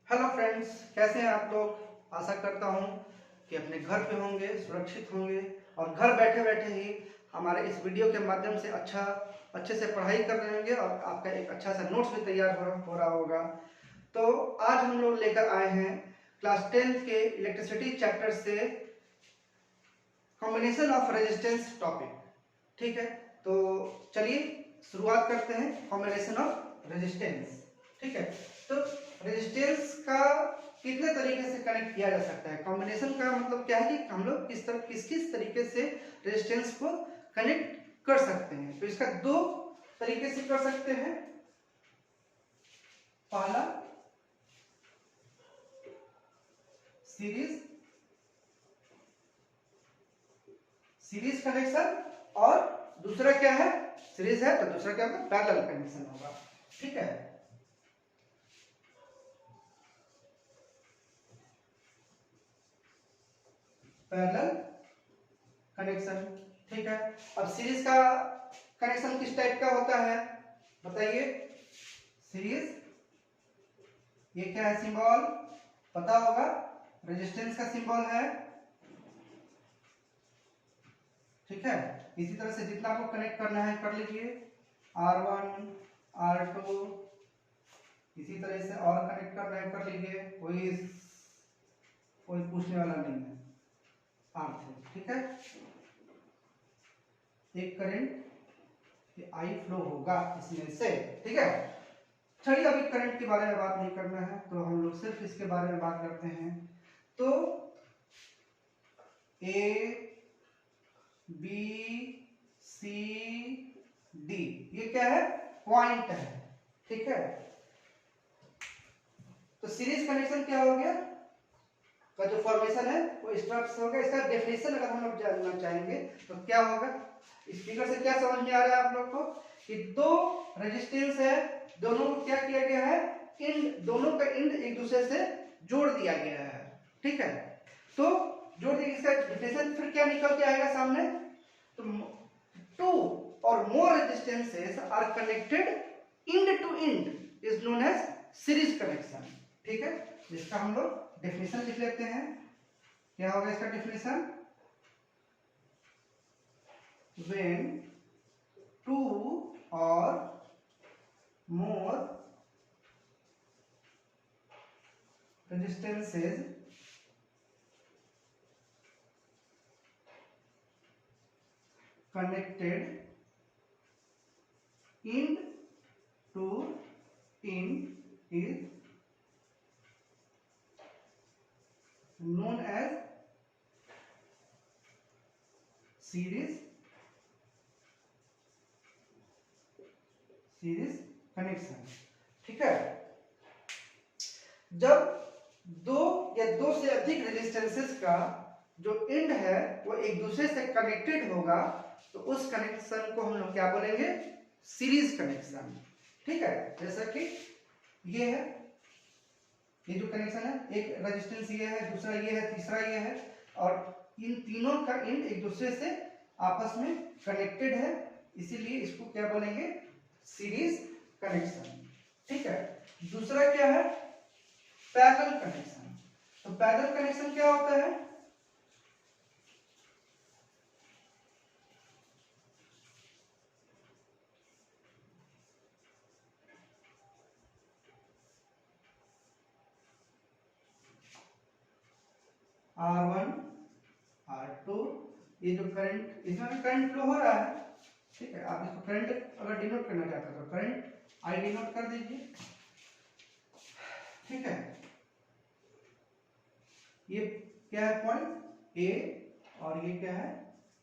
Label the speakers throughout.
Speaker 1: Hello friends, कैसे हैं आप लोग। आशा करता हूं कि अपने घर पे होंगे, सुरक्षित होंगे और घर बैठे बैठे ही हमारे इस वीडियो के माध्यम से अच्छे से पढ़ाई कर रहे होंगे और आपका एक अच्छा सा नोट्स भी तैयार हो रहा होगा। तो आज हम लोग लेकर आए हैं क्लास 10 के इलेक्ट्रिसिटी चैप्टर से कॉम्बिनेशन ऑफ रेजिस्टेंस टॉपिक। ठीक है, तो चलिए शुरुआत करते हैं कॉम्बिनेशन ऑफ रेजिस्टेंस। ठीक है, तो रेजिस्टेंस का कितने तरीके से कनेक्ट किया जा सकता है। कॉम्बिनेशन का मतलब क्या है कि हम लोग किस तरीके से रेजिस्टेंस को कनेक्ट कर सकते हैं। तो इसका दो तरीके से कर सकते हैं। पहला सीरीज कनेक्शन और दूसरा क्या है, सीरीज है तो दूसरा क्या होगा, पैरेलल कनेक्शन होगा। ठीक है, पैरेलल कनेक्शन। ठीक है, अब सीरीज का कनेक्शन किस टाइप का होता है बताइए। सीरीज, ये क्या है, सिंबल पता होगा, रेजिस्टेंस का सिंबल है। ठीक है, इसी तरह से जितना आपको कनेक्ट करना है कर लीजिए, R1 R2, इसी तरह से और कनेक्ट करना है कर लीजिए, कोई पूछने वाला नहीं है। R3, ठीक है, एक करंट आई फ्लो होगा इसमें से। ठीक है, चलिए अभी करंट के बारे में बात नहीं करना है, तो हम लोग सिर्फ इसके बारे में बात करते हैं। तो ए बी सी डी, ये क्या है, पॉइंट है। ठीक है, तो सीरीज कनेक्शन क्या हो गया, का जो फॉर्मेशन है वो इस तरह से होगा। इसका डेफिनेशन अगर हम लोग जानना चाहेंगे तो क्या होगा, इस फिगर से क्या समझ में आ रहा है आप लोग को कि दो रेजिस्टेंस है, दोनों को क्या किया गया है, दोनों का इंड एक दूसरे से जोड़ दिया गया है। ठीक है, तो जोड़ दिया, इसका डेफिनेशन फिर क्या निकल के आएगा सामने, तो टू और more resistances are connected end to end is known as series connection. ठीक है, जिसका हम लोग डेफिनेशन लिख लेते हैं। क्या होगा इसका डेफिनेशन, व्हेन टू और more resistances connected end to end is known as series connection। ठीक है, जब दो या दो से अधिक रेजिस्टेंसेस का जो एंड है वो एक दूसरे से कनेक्टेड होगा तो उस कनेक्शन को हम लोग क्या बोलेंगे, सीरीज कनेक्शन। ठीक है, जैसा कि ये है, ये जो कनेक्शन है, एक रेजिस्टेंस ये है, दूसरा ये है, तीसरा ये है, और इन तीनों का एंड एक दूसरे से आपस में कनेक्टेड है, इसीलिए इसको क्या बोलेंगे, सीरीज कनेक्शन। ठीक है, दूसरा क्या है, पैरेलल कनेक्शन। तो पैरेलल कनेक्शन क्या होता है, R1 R2, ये जो करंट, इसमें भी करंट फ्लो हो रहा है। ठीक है, आप इसको करंट अगर डिनोट करना चाहते हो तो करंट आई डिनोट कर दीजिए। ठीक है, ये क्या है, पॉइंट ए और ये क्या है,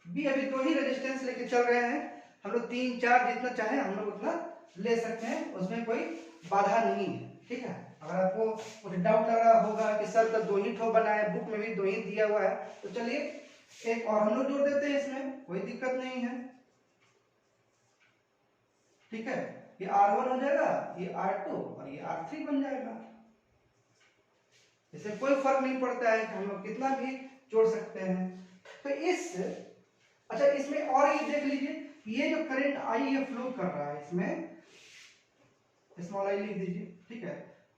Speaker 1: बी। अभी दो ही रेजिस्टेंस लेके चल रहे हैं, हम लोग 3 4 जितना चाहे हम लोग उतना ले सकते हैं, उसमें कोई बाधा नहीं है। ठीक है, अगर आपको कुछ डाउट लग रहा होगा कि सर तो 2 ही ठो बना है, बुक में भी 2 ही दिया हुआ है, तो चलिए एक और हम लोग जोड़ देते हैं, इसमें कोई दिक्कत नहीं है। ठीक है, ये R1 हो जाएगा, ये R2 और ये R3 बन जाएगा। इससे कोई फर्क नहीं पड़ता है कि हम लोग कितना भी जोड़ सकते हैं। तो अच्छा इसमें और ये देख लीजिए, ये जो करंट आई ये फ्लो कर रहा है, इसमें स्मॉल आई लिख दीजिए। ठीक है,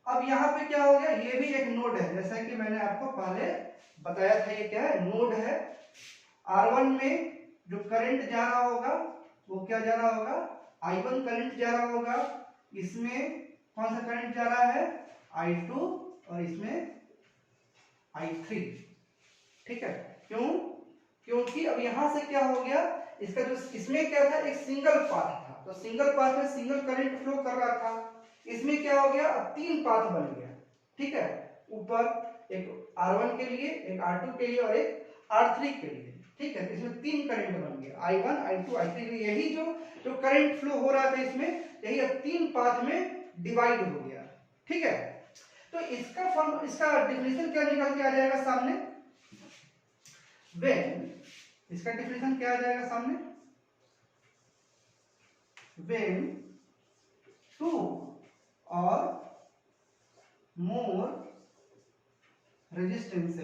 Speaker 1: अब यहाँ पे क्या हो गया, ये भी एक नोड है, जैसा कि मैंने आपको पहले बताया था, ये क्या है, नोड है। R1 में जो करंट जा रहा होगा वो क्या जा रहा होगा, I1 करंट जा रहा होगा। इसमें कौन सा करंट जा रहा है, I2, और इसमें I3। ठीक है, क्यों, क्योंकि अब यहां से क्या हो गया, इसका जो इसमें क्या था, एक सिंगल पाथ था, तो सिंगल पाथ में सिंगल करंट फ्लो कर रहा था। इसमें क्या हो गया, अब 3 पाथ बन गया। ठीक है, ऊपर एक R1 के लिए, एक R2 के लिए और एक R3 के लिए। ठीक है, इसमें 3 करंट बन गया, I1, I2, I3। यही जो करंट फ्लो हो रहा था इसमें, यही अब 3 पाथ में डिवाइड हो गया। ठीक है, तो इसका डेफिनेशन क्या निकल के आ जाएगा सामने, इसका डेफिनेशन क्या आ जाएगा सामने, when 2 or more resistance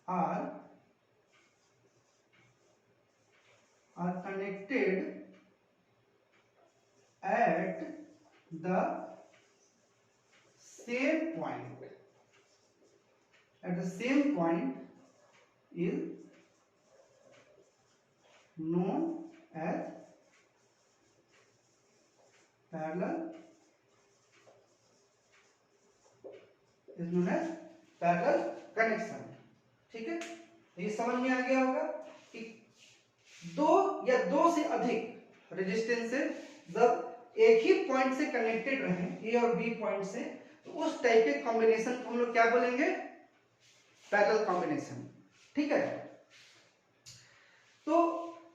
Speaker 1: are connected at the same point is known as parallel connection. ठीक है, ये समझ में आ गया होगा कि दो या दो से अधिक रेजिस्टेंस जब एक ही पॉइंट से कनेक्टेड रहे, ए और बी पॉइंट से, तो उस टाइप के कॉम्बिनेशन को हम लोग क्या बोलेंगे, पैरेलल कॉम्बिनेशन। ठीक है, तो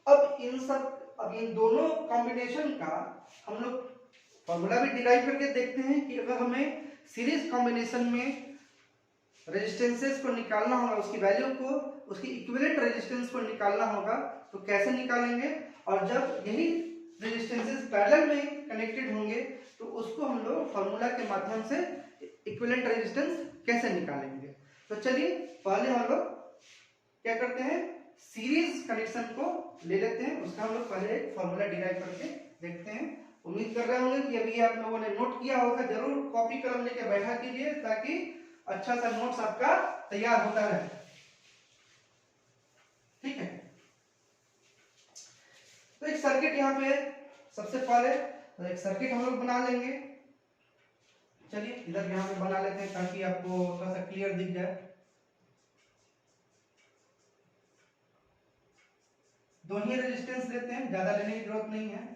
Speaker 1: अब इन दोनों कॉम्बिनेशन का हम लोग फॉर्मूला भी डिराइव करके देखते हैं कि अगर हमें सीरीज कॉम्बिनेशन में रेजिस्टेंसेस को निकालना होगा, उसकी वैल्यू को, उसकी इक्विवेलेंट रेजिस्टेंस को निकालना होगा, तो कैसे निकालेंगे, और जब यही रेजिस्टेंसेस पैरेलल में कनेक्टेड होंगे तो उसको हम लोग फॉर्मूला के माध्यम से इक्विवेलेंट रेजिस्टेंस कैसे निकालेंगे। तो चलिए पहले हम लोग क्या करते हैं, सीरीज कनेक्शन को ले लेते हैं, उसका हम लोग पहले एक फॉर्मूला डिराइव करके देखते हैं। उम्मीद कर रहे होंगे कि अभी आप लोगों ने नोट किया होगा, जरूर कॉपी कलम लेके बैठा कीजिए ताकि अच्छा सा नोट्स आपका तैयार होता रहे। ठीक है, तो एक सर्किट यहाँ पे सबसे पहले तो एक सर्किट हम लोग बना लेंगे। चलिए इधर यहाँ पे बना लेते हैं ताकि आपको थोड़ा सा क्लियर दिख जाए। दो ही रेजिस्टेंस लेते हैं, ज्यादा लेने की जरूरत नहीं है।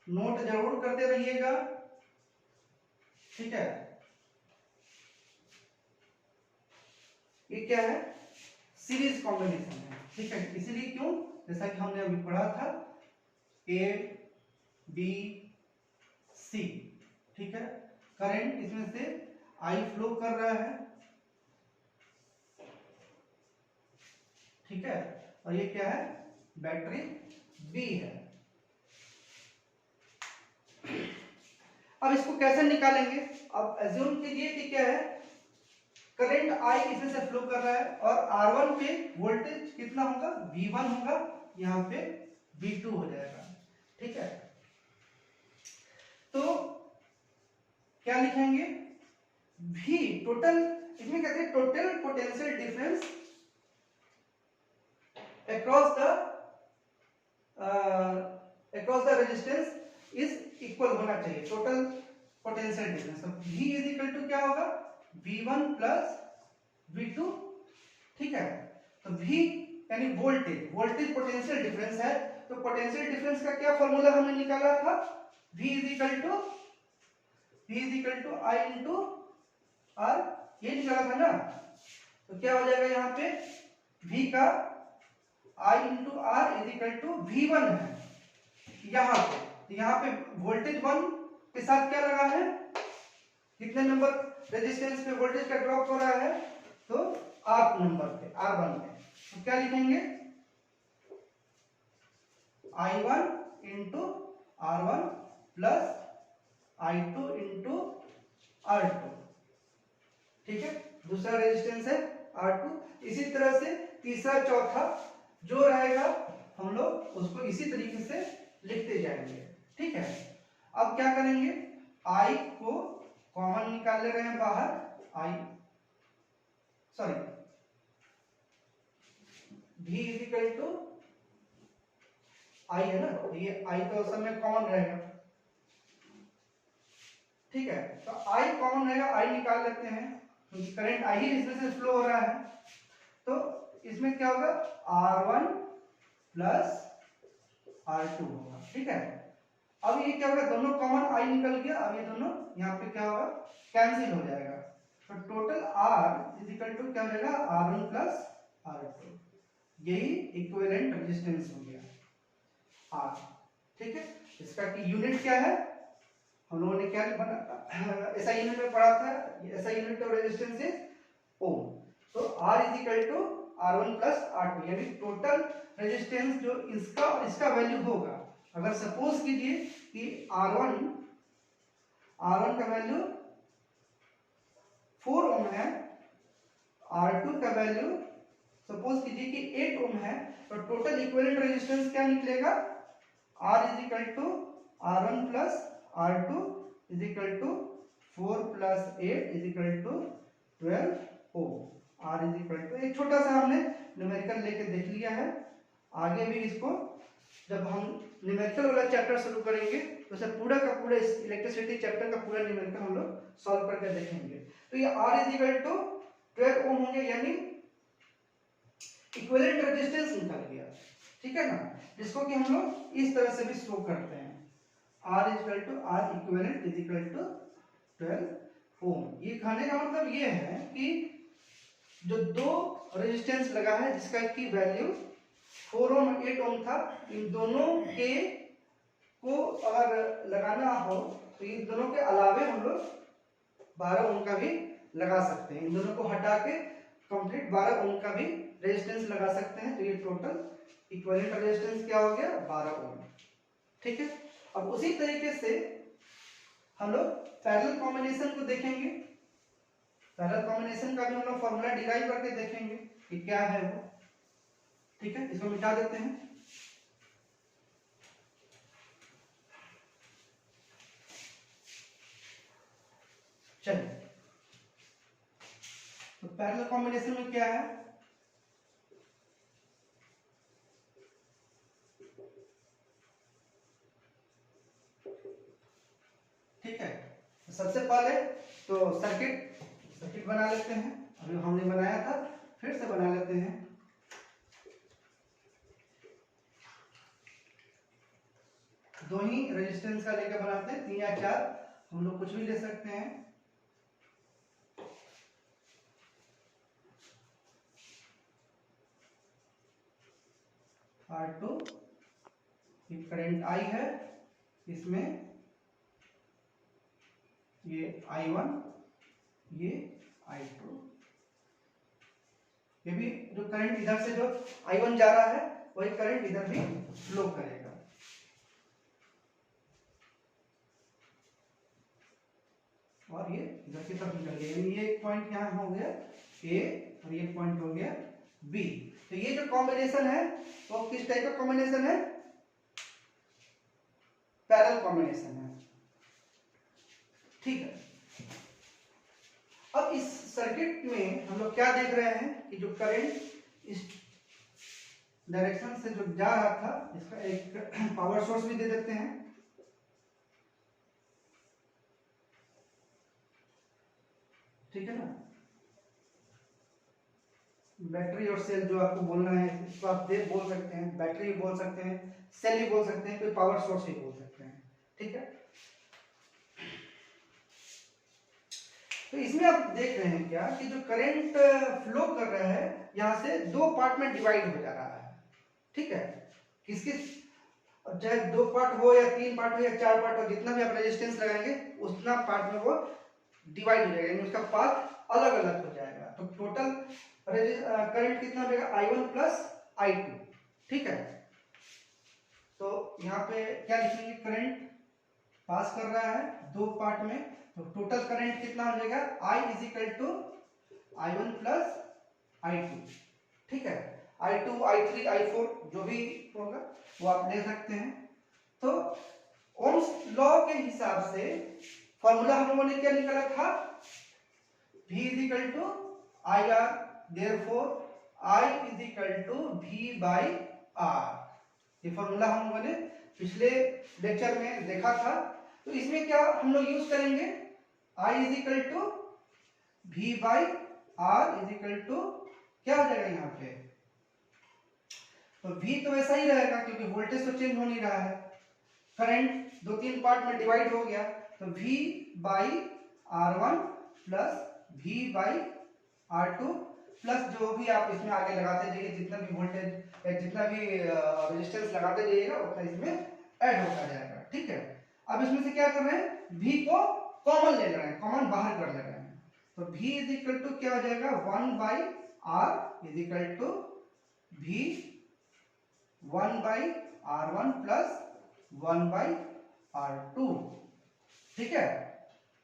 Speaker 1: नोट जरूर करते रहिएगा। ठीक है, ये क्या है, सीरीज कॉम्बिनेशन है। ठीक है, इसीलिए क्यों, जैसा कि हमने अभी पढ़ा था, ए बी सी। ठीक है, करंट इसमें से आई फ्लो कर रहा है। ठीक है, और ये क्या है, बैटरी बी है। अब इसको कैसे निकालेंगे, अब एज्यूम कीजिए कि क्या है, करंट आई इसमें से फ्लो कर रहा है और R1 पे वोल्टेज कितना होगा, V1 होगा, यहाँ पे V2 हो जाएगा। ठीक है, तो क्या लिखेंगे, V टोटल, इसमें कहते हैं total potential difference across the resistance is equal होना चाहिए, टोटल पोटेंशियल डिफरेंस। तो V इज इक्वल टू क्या होगा, V1 प्लस V2। ठीक है, तो V यानी वोल्टेज पोटेंशियल डिफरेंस है, तो पोटेंशियल डिफरेंस का क्या फॉर्मूला हमने निकाला था, V is equal to I into R, ये निकाला था ना। तो क्या हो जाएगा, यहाँ पे V का I into R is equal to V1 है यहाँ पे। तो यहाँ पे वोल्टेज 1 के साथ क्या लगा है, कितने नंबर रेजिस्टेंस पे वोल्टेज का ड्रॉप हो रहा है, तो R नंबर पे, R1 पे। तो क्या लिखेंगे, I1 into R1 plus I2 into R2। ठीक है, दूसरा रेजिस्टेंस है R2। इसी तरह से तीसरा चौथा जो रहेगा हम लोग उसको इसी तरीके से लिखते जाएंगे। ठीक है, अब क्या करेंगे, I को कॉमन निकाल ले रहे हैं बाहर, V is equal to I है ना, ये I तो सब में कॉमन रहेगा। ठीक है, तो I कॉमन रहेगा, I निकाल लेते हैं क्योंकि करंट I ही इसमें से फ्लो हो रहा है। तो इसमें क्या होगा, R1 प्लस R2 होगा। ठीक है, अब ये क्या होगा, दोनों कॉमन I निकल गया, अब ये दोनों यहाँ पे क्या होगा, कैंसिल हो जाएगा। तो total R is equal to क्या हो जाएगा, R1 प्लस R2, यही इक्विवेलेंट रेजिस्टेंस हो गया R। ठीक है, इसका की यूनिट क्या है, हम लोगों ने क्या ऐसा यूनिट में पढ़ा था, ऐसा unit of resistance is ohm. तो R is equal to R1 plus R2, यानी टोटल रेजिस्टेंस जो इसका और इसका वैल्यू होगा। अगर सपोज कीजिए कि R1 का वैल्यू 4 ओम है, R2 का वैल्यू सपोज कीजिए कि 8 ओम है, तो टोटल इक्विवेलेंट रेजिस्टेंस क्या निकलेगा, R is equal to R1 plus R2 is equal to 4 plus 8 is equal to 12 ohm. R is equal to, एक छोटा सा हमने न्यूमेरिकल लेके देख लिया है, आगे भी इसको जब हम न्यूमेरिकल वाला चैप्टर शुरू करेंगे तो उसे पूरा का पूरा इलेक्ट्रिसिटी चैप्टर का पूरा न्यूमेरिकल हम लोग सॉल्व करके देखेंगे। तो ये R इज इक्वल टू 12 ओम होंगे, यानी इक्विवेलेंट रेजिस्टेंस निकल गया। ठीक है ना, जिसको कि हम लोग इस तरह से भी शो करते हैं, R is equal to R equivalent is equal to 12 ohm. ये कहने का मतलब ये है कि जो दो रेजिस्टेंस लगा है जिसका की वैल्यू 4 ओम 8 ओम था, इन दोनों के को अगर लगाना हो तो इन दोनों के अलावे हम लोग 12 ओम का भी लगा सकते हैं। इन दोनों को हटा के कंप्लीट 12 ओम का भी रेजिस्टेंस लगा सकते हैं। तो ये टोटल इक्विवेलेंट रेजिस्टेंस क्या हो गया, 12 ओम। ठीक है, अब उसी तरीके से हम लोग पैरेलल कॉम्बिनेशन को देखेंगे। पैरेलल कॉम्बिनेशन का भी हम लोग फॉर्मूला डिराइव करके देखेंगे कि क्या है वो। ठीक है, इसको मिटा देते हैं। चलिए, तो पैरेलल कॉम्बिनेशन में क्या है, ठीक है, तो सबसे पहले तो सर्किट बना लेते हैं। अभी हमने बनाया था, फिर से बना लेते हैं। दो ही रेजिस्टेंस का लेकर बनाते हैं, 3 या 4 हम लोग कुछ भी ले सकते हैं। R2 ये करंट I है, इसमें ये I1, ये I2, ये भी जो करंट इधर से जो I1 जा रहा है वही करंट इधर भी फ्लो करेगा। और ये इधर की तरफ निकल गया, यानी ये एक पॉइंट यहाँ हो गया A और ये पॉइंट हो गया B। तो ये जो कॉम्बिनेशन है वो किस टाइप का कॉम्बिनेशन है, पैरेलल कॉम्बिनेशन है। ठीक है, अब इस सर्किट में हम लोग क्या देख रहे हैं कि जो करंट इस डायरेक्शन से जो जा रहा था, इसका एक पावर सोर्स भी दे देते हैं। ठीक है ना, बैटरी और सेल जो आपको बोलना है इसको आप बोल सकते हैं, बैटरी भी बोल सकते हैं, सेल भी बोल सकते हैं, कोई पावर सोर्स भी बोल सकते हैं। ठीक है, तो इसमें आप देख रहे हैं क्या कि जो करंट फ्लो कर रहा है यहां से दो पार्ट में डिवाइड हो जा रहा है। ठीक है, किस किस, चाहे 2 पार्ट हो या 3 पार्ट हो या 4 पार्ट हो, जितना भी आप रेजिस्टेंस लगाएंगे उतना पार्ट में वो डिवाइड हो जाएगा, यानी उसका पाथ अलग अलग हो जाएगा। तो टोटल करंट कितना हो जाएगा, I1 प्लस I2। ठीक है, तो यहाँ पे क्या लिखेंगे, करंट पास कर रहा है 2 पार्ट में, तो टोटल करंट कितना हो जाएगा, I is equal to I1 plus I2, ठीक है। I2, I3, I4 जो भी होगा वो आप ले सकते हैं। तो ओम्स लॉ के हिसाब से फॉर्मूला हम लोगों ने क्या निकाला था, V is equal to I R, therefore I is equal to V by R। ये फॉर्मूला हम लोगों ने पिछले लेक्चर में देखा था। तो इसमें क्या हम लोग यूज करेंगे, I is equal to V by R is equal to क्या हो जाएगा यहाँ पे, तो V तो वैसा ही रहेगा क्योंकि वोल्टेज तो चेंज हो नहीं रहा है, करंट दो तीन पार्ट में डिवाइड हो गया, तो V by R1 plus V by R2 plus जो भी आप इसमें आगे लगाते जाइए, जितना भी वोल्टेज या जितना भी रेजिस्टेंस लगाते जाइएगा उतना इसमें ऐड होता जाएगा, ठीक है। अब इसमें से क्या कर रहे हैं, V को कॉमन ले रहे हैं, कॉमन बाहर कर ले रहे हैं, तो V इज इक्वल टू क्या हो जाएगा, 1 by R is equal to V 1 by R1 plus 1 by R2, ठीक है।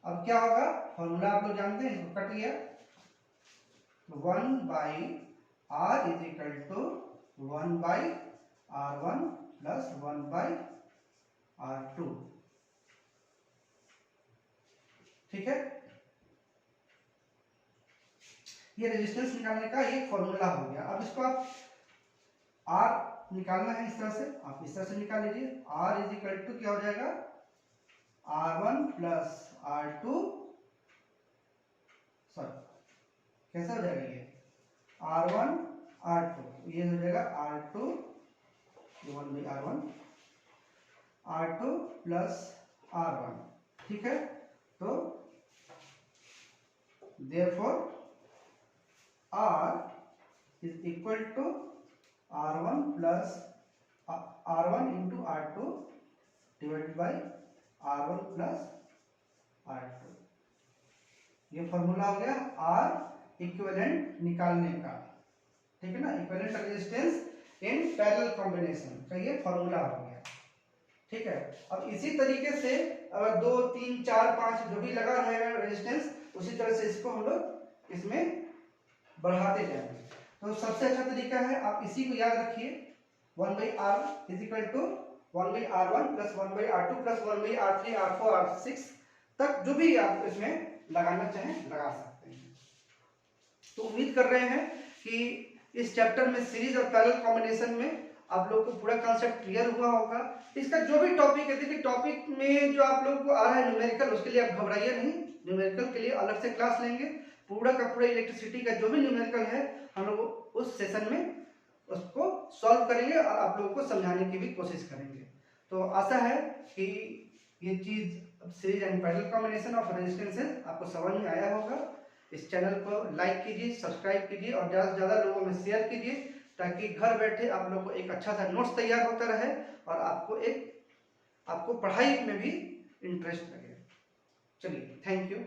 Speaker 1: अब क्या होगा, फॉर्मूला आप लोग जानते हैं, इसको कट लिया, 1 by R is equal to 1 by R1 plus 1 by R2, ठीक है। ये रेजिस्टेंस निकालने का ये फॉर्मूला हो गया। अब इसको आप R निकालना है, इस तरह से आप इस तरह से निकाल लीजिए, R इज इक्वल टू क्या हो जाएगा, R1 प्लस R2, सॉरी कैसा हो जाएगा ये, R1 R2, ये हो जाएगा R2 1 by R1 R2 plus R1, ठीक है। तो therefore R is equal to R1 plus R1 into R2 divided by R1 plus R2। ये फॉर्मूला हो गया R इक्विवेलेंट निकालने का, ठीक है ना, equivalent resistance in parallel combination का ये फॉर्मूला हो गया, ठीक है। अब इसी तरीके से अगर 2 3 4 5 जो भी लगा रहेगा रेजिस्टेंस, उसी तरह से इसको हम लोग इसमें बढ़ाते जाएंगे। तो सबसे अच्छा तरीका है, आप इसी को याद रखिए, 1 by R is equal to 1 by R1 plus 1 by R2 plus 1 by R3 R4 R6 तक जो भी आप इसमें लगाना चाहें लगा सकते हैं। तो उम्मीद कर रहे हैं कि इस चैप्टर में सीरीज और पैरेलल कॉम्बिनेशन में आप लोग को पूरा कॉन्सेप्ट क्लियर हुआ होगा। इसका जो भी टॉपिक है, देखिए टॉपिक में जो आप लोग को आ रहा है न्यूमेरिकल, उसके लिए आप घबराइए नहीं, न्यूमेरिकल के लिए अलग से क्लास लेंगे, पूरा का पूरा इलेक्ट्रिसिटी का जो भी न्यूमेरिकल है हम लोग उस सेशन में उसको सॉल्व करेंगे और आप लोगों को समझाने की भी कोशिश करेंगे। तो आशा है कि ये चीज series and parallel combination of resistances आपको समझ में आया होगा। इस चैनल को लाइक कीजिए, सब्सक्राइब कीजिए और ज़्यादा से ज़्यादा लोगों में शेयर कीजिए, ताकि घर बैठे आप लोग को एक अच्छा सा नोट्स तैयार होता रहे और आपको पढ़ाई में भी इंटरेस्ट लगे। चलिए, थैंक यू।